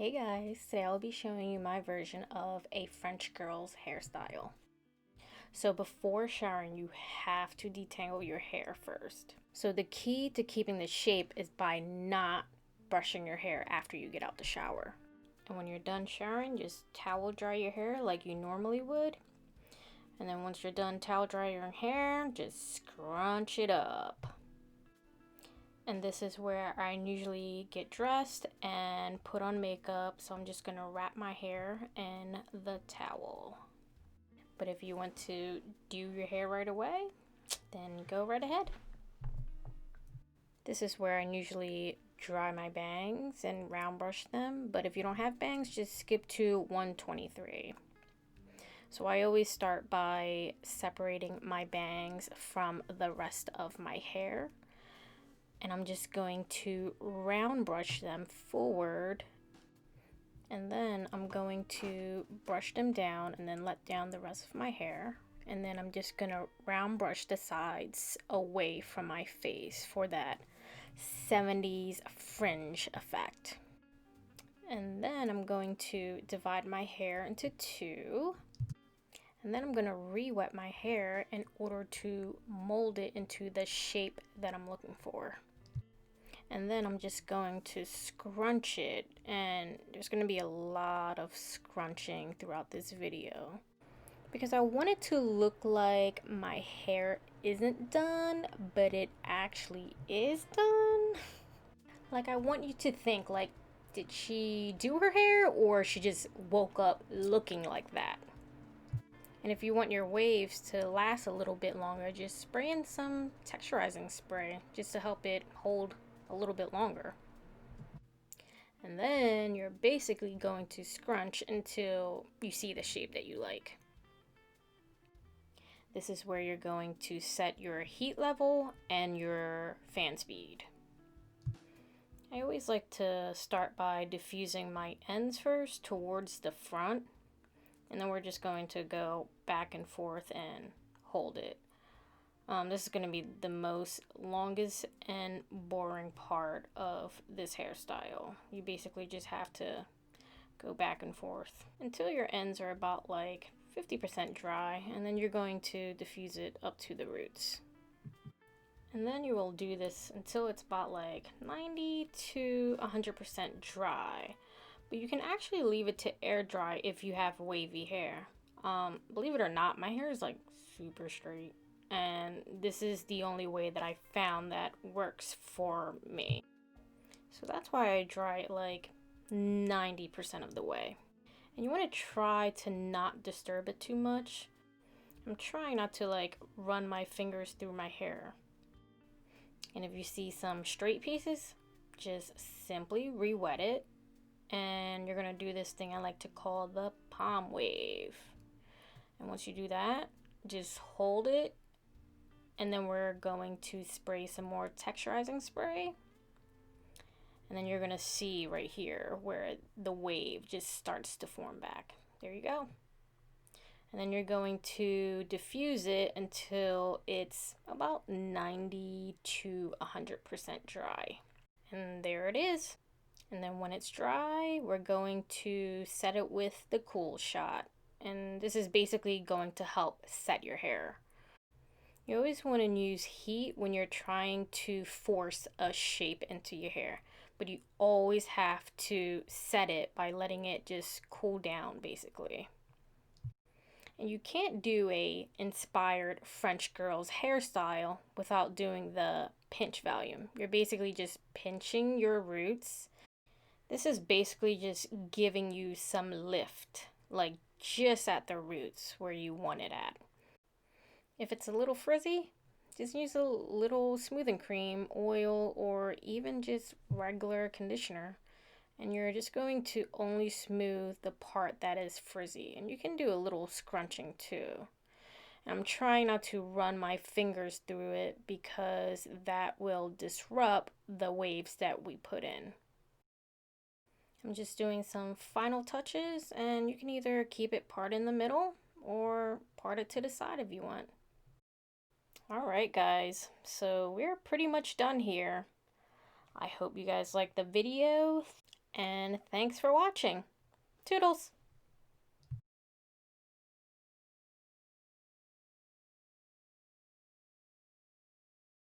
Hey guys, today I'll be showing you my version of a French girl's hairstyle. So before showering, you have to detangle your hair first. So the key to keeping the shape is by not brushing your hair after you get out the shower. And when you're done showering, just towel dry your hair like you normally would. And then once you're done towel drying your hair, just scrunch it up. And this is where I usually get dressed and put on makeup, so I'm just gonna wrap my hair in the towel. But if you want to do your hair right away, then go right ahead. This is where I usually dry my bangs and round brush them, but if you don't have bangs, just skip to 123. So I always start by separating my bangs from the rest of my hair. And I'm just going to round brush them forward, and then I'm going to brush them down and then let down the rest of my hair, and then I'm just gonna round brush the sides away from my face for that 70s fringe effect. And then I'm going to divide my hair into two, and then I'm gonna re-wet my hair in order to mold it into the shape that I'm looking for. And then I'm just going to scrunch it, and there's going to be a lot of scrunching throughout this video because I want it to look like my hair isn't done, but it actually is done. Like, I want you to think, like, did she do her hair or she just woke up looking like that? And if you want your waves to last a little bit longer, just spray in some texturizing spray just to help it hold a little bit longer. And then you're basically going to scrunch until you see the shape that you like. This is where you're going to set your heat level and your fan speed. I always like to start by diffusing my ends first towards the front, and then we're just going to go back and forth and hold it. This is going to be the most longest and boring part of this hairstyle. You basically just have to go back and forth until your ends are about like 50% dry, and then you're going to diffuse it up to the roots. And then you will do this until it's about like 90 to 100% dry. But you can actually leave it to air dry if you have wavy hair. Believe it or not, my hair is like super straight, and this is the only way that I found that works for me. So that's why I dry it like 90% of the way. And you want to try to not disturb it too much. I'm trying not to like run my fingers through my hair. And if you see some straight pieces, just simply re-wet it. And you're gonna do this thing I like to call the palm wave. And once you do that, just hold it, and then we're going to spray some more texturizing spray. And then you're gonna see right here where the wave just starts to form back. There you go. And then you're going to diffuse it until it's about 90 to 100% dry. And there it is. And then when it's dry, we're going to set it with the cool shot. And this is basically going to help set your hair. You always want to use heat when you're trying to force a shape into your hair, but you always have to set it by letting it just cool down basically. And you can't do a inspired French girl's hairstyle without doing the pinch volume. You're basically just pinching your roots. This is basically just giving you some lift, like just at the roots where you want it at. If it's a little frizzy, just use a little smoothing cream, oil, or even just regular conditioner. And you're just going to only smooth the part that is frizzy. And you can do a little scrunching too. And I'm trying not to run my fingers through it because that will disrupt the waves that we put in. I'm just doing some final touches, and you can either keep it part in the middle or part it to the side if you want. Alright guys, so we're pretty much done here. I hope you guys liked the video. and thanks for watching. Toodles!